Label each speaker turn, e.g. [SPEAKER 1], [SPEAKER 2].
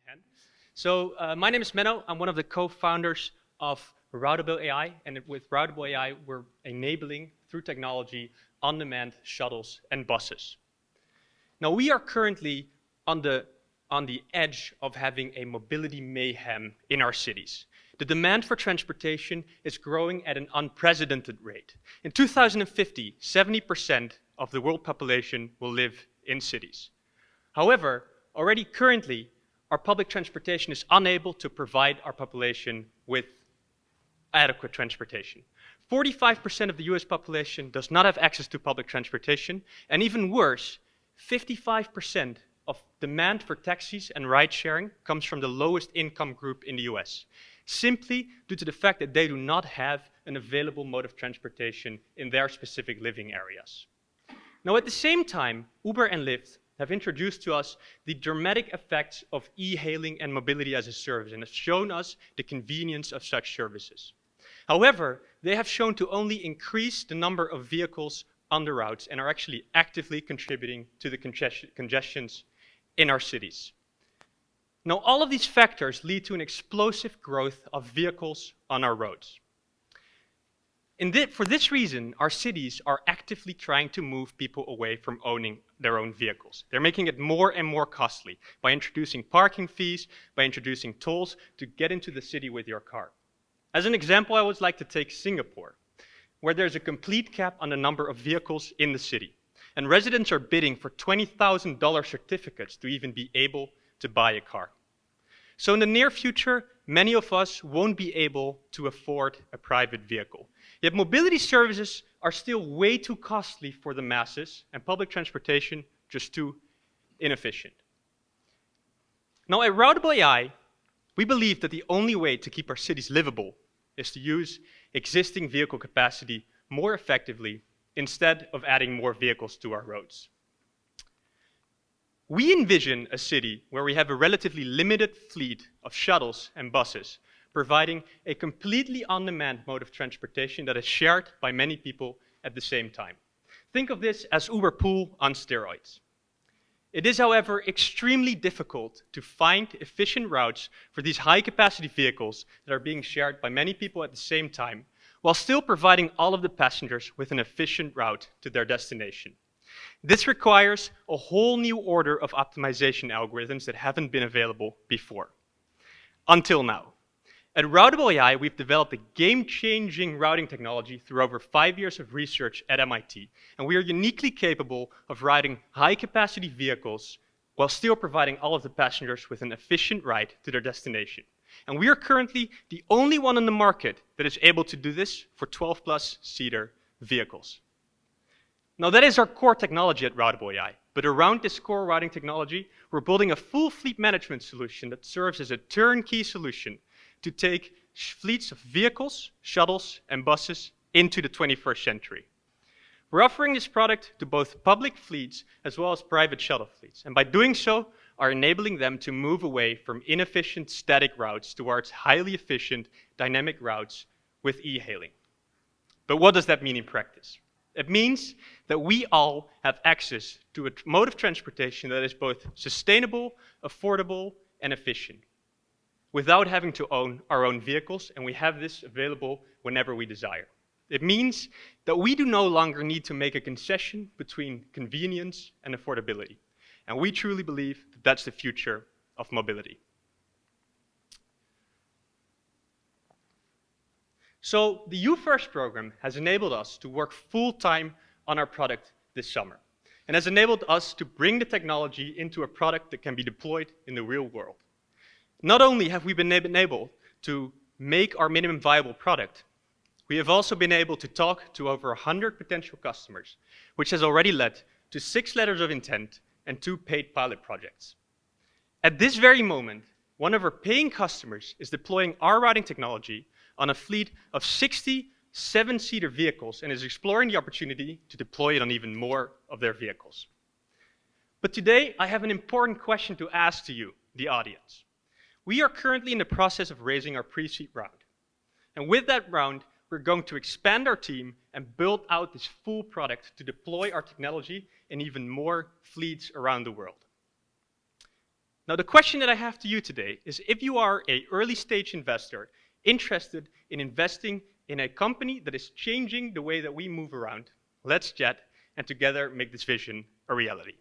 [SPEAKER 1] hand. My name is Menno. I'm one of the co-founders of Routable AI, and with Routable AI, we're enabling, through technology, on-demand shuttles and buses. Now, we are currently on the edge of having a mobility mayhem in our cities. The demand for transportation is growing at an unprecedented rate. In 2050, 70% of the world population will live in cities. However, already currently, our public transportation is unable to provide our population with adequate transportation. 45% of the US population does not have access to public transportation, and even worse, 55% of demand for taxis and ride sharing comes from the lowest income group in the US, simply due to the fact that they do not have an available mode of transportation in their specific living areas. Now, at the same time, Uber and Lyft have introduced to us the dramatic effects of e-hailing and mobility as a service and have shown us the convenience of such services. However, they have shown to only increase the number of vehicles on the routes and are actually actively contributing to the congestions in our cities. Now, all of these factors lead to an explosive growth of vehicles on our roads. For this reason, our cities are actively trying to move people away from owning their own vehicles. They're making it more and more costly by introducing parking fees, by introducing tolls to get into the city with your car. As an example, I would like to take Singapore, where there's a complete cap on the number of vehicles in the city. And residents are bidding for $20,000 certificates to even be able to buy a car. So in the near future, many of us won't be able to afford a private vehicle. Yet mobility services are still way too costly for the masses, and public transportation just too inefficient. Now, at Routable AI, we believe that the only way to keep our cities livable is to use existing vehicle capacity more effectively instead of adding more vehicles to our roads. We envision a city where we have a relatively limited fleet of shuttles and buses, providing a completely on-demand mode of transportation that is shared by many people at the same time. Think of this as Uber Pool on steroids. It is, however, extremely difficult to find efficient routes for these high-capacity vehicles that are being shared by many people at the same time, while still providing all of the passengers with an efficient route to their destination. This requires a whole new order of optimization algorithms that haven't been available before, until now. At Routable AI, we've developed a game-changing routing technology through over 5 years of research at MIT, and we are uniquely capable of routing high-capacity vehicles while still providing all of the passengers with an efficient ride to their destination. And we are currently the only one on the market that is able to do this for 12-plus seater vehicles. Now, that is our core technology at Routable AI, but around this core routing technology, we're building a full fleet management solution that serves as a turnkey solution to take fleets of vehicles, shuttles, and buses into the 21st century. We're offering this product to both public fleets as well as private shuttle fleets, and by doing so, are enabling them to move away from inefficient static routes towards highly efficient dynamic routes with e-hailing. But what does that mean in practice? It means that we all have access to a mode of transportation that is both sustainable, affordable, and efficient, without having to own our own vehicles, and we have this available whenever we desire. It means that we do no longer need to make a concession between convenience and affordability, and we truly believe that that's the future of mobility. So the UFirst program has enabled us to work full-time on our product this summer, and has enabled us to bring the technology into a product that can be deployed in the real world. Not only have we been able to make our minimum viable product, we have also been able to talk to over 100 potential customers, which has already led to 6 letters of intent and 2 paid pilot projects. At this very moment, one of our paying customers is deploying our routing technology on a fleet of 60 7-seater vehicles and is exploring the opportunity to deploy it on even more of their vehicles. But today, I have an important question to ask to you, the audience. We are currently in the process of raising our pre-seed round. And with that round, we're going to expand our team and build out this full product to deploy our technology in even more fleets around the world. Now, the question that I have to you today is if you are an early stage investor interested in investing in a company that is changing the way that we move around, let's chat and together make this vision a reality.